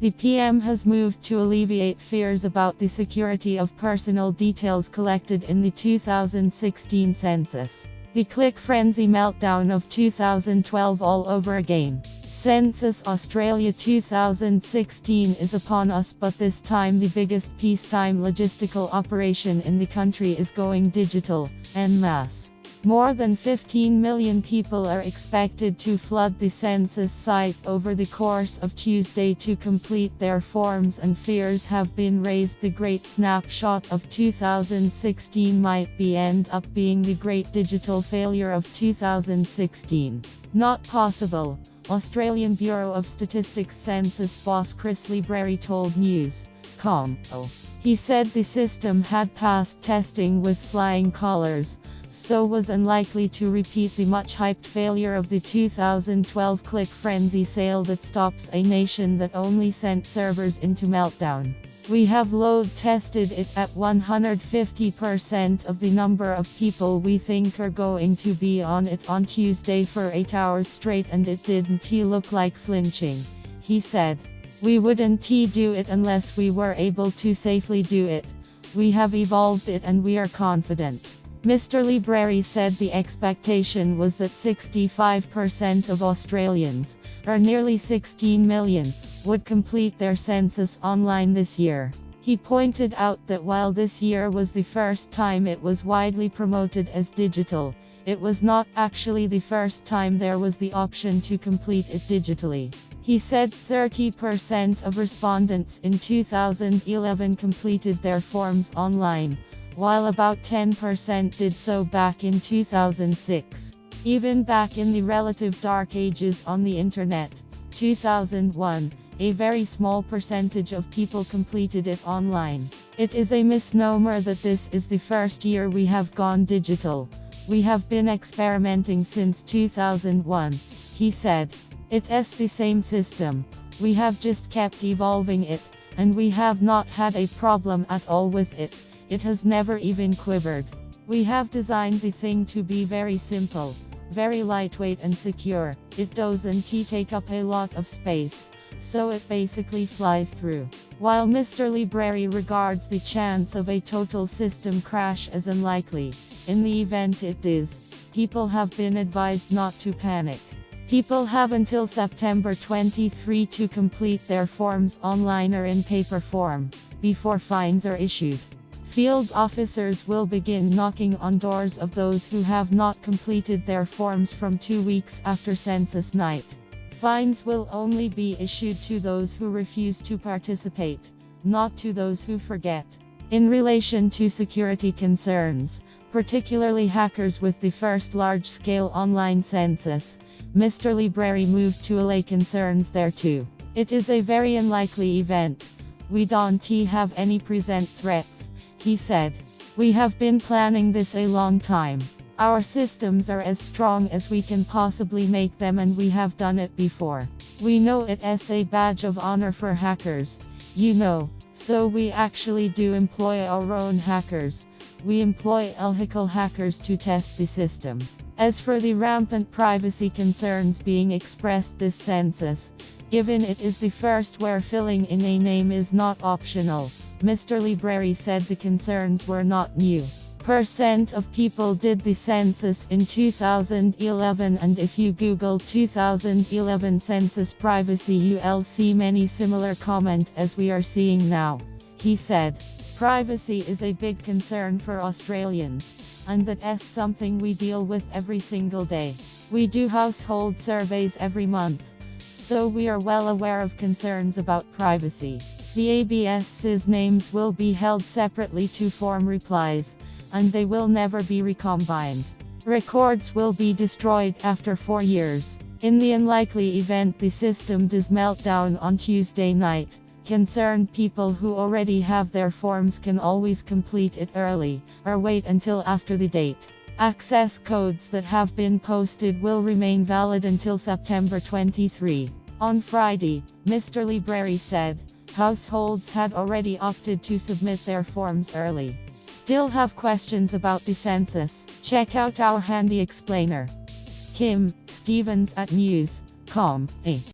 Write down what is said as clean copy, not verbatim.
The PM has moved to alleviate fears about the security of personal details collected in the 2016 census. The click frenzy meltdown of 2012 all over again. Census Australia 2016 is upon us, but this time the biggest peacetime logistical operation in the country is going digital, en masse. More than 15 million people are expected to flood the census site over the course of Tuesday to complete their forms, and fears have been raised the great snapshot of 2016 might end up being the great digital failure of 2016. Not possible. Australian Bureau of Statistics census boss Chris Libreri told News.com. He said the system had passed testing with flying colours, so was unlikely to repeat the much-hyped failure of the 2012 click frenzy sale that stops a nation that only sent servers into meltdown. We have load tested it at 150% of the number of people we think are going to be on it on Tuesday for 8 hours straight, and it didn't look like flinching, he said. We wouldn't do it unless we were able to safely do it. We have evolved it and we are confident. Mr. Libreri said the expectation was that 65% of Australians, or nearly 16 million, would complete their census online this year. He pointed out that while this year was the first time it was widely promoted as digital, it was not actually the first time there was the option to complete it digitally. He said 30% of respondents in 2011 completed their forms online, while about 10% did so back in 2006. Even back in the relative dark ages on the internet, 2001, a very small percentage of people completed it online. It is a misnomer that this is the first year we have gone digital. We have been experimenting since 2001, he said. It's the same system. We have just kept evolving it, and we have not had a problem at all with it. It has never even quivered. We have designed the thing to be very simple, very lightweight and secure. It doesn't take up a lot of space, so it basically flies through. While Mr. Libreri regards the chance of a total system crash as unlikely, in the event it is, people have been advised not to panic. People have until September 23 to complete their forms online or in paper form, before fines are issued. Field officers will begin knocking on doors of those who have not completed their forms from 2 weeks after census night. Fines will only be issued to those who refuse to participate, not to those who forget. In relation to security concerns, particularly hackers with the first large-scale online census, Mr. Libreri moved to allay concerns there too. It is a very unlikely event. We don't have any present threats, he said. We have been planning this a long time. Our systems are as strong as we can possibly make them, and we have done it before. We know it's a badge of honor for hackers, so we actually do employ our own hackers. We employ ethical hackers to test the system. As for the rampant privacy concerns being expressed this census, given it is the first where filling in a name is not optional, Mr. Libreri said the concerns were not new. Percent of people did the census in 2011, and if you Google 2011 census privacy you'll see many similar comment as we are seeing now, he said. Privacy is a big concern for Australians, and that's something we deal with every single day. We do household surveys every month, so we are well aware of concerns about privacy. The ABS's names will be held separately to form replies, and they will never be recombined. Records will be destroyed after 4 years. In the unlikely event the system does melt down on Tuesday night, concerned people who already have their forms can always complete it early, or wait until after the date. Access codes that have been posted will remain valid until September 23. On Friday, Mr. Libreri said, households had already opted to submit their forms early. Still have questions about the census? Check out our handy explainer. Kim Stevens at News.com.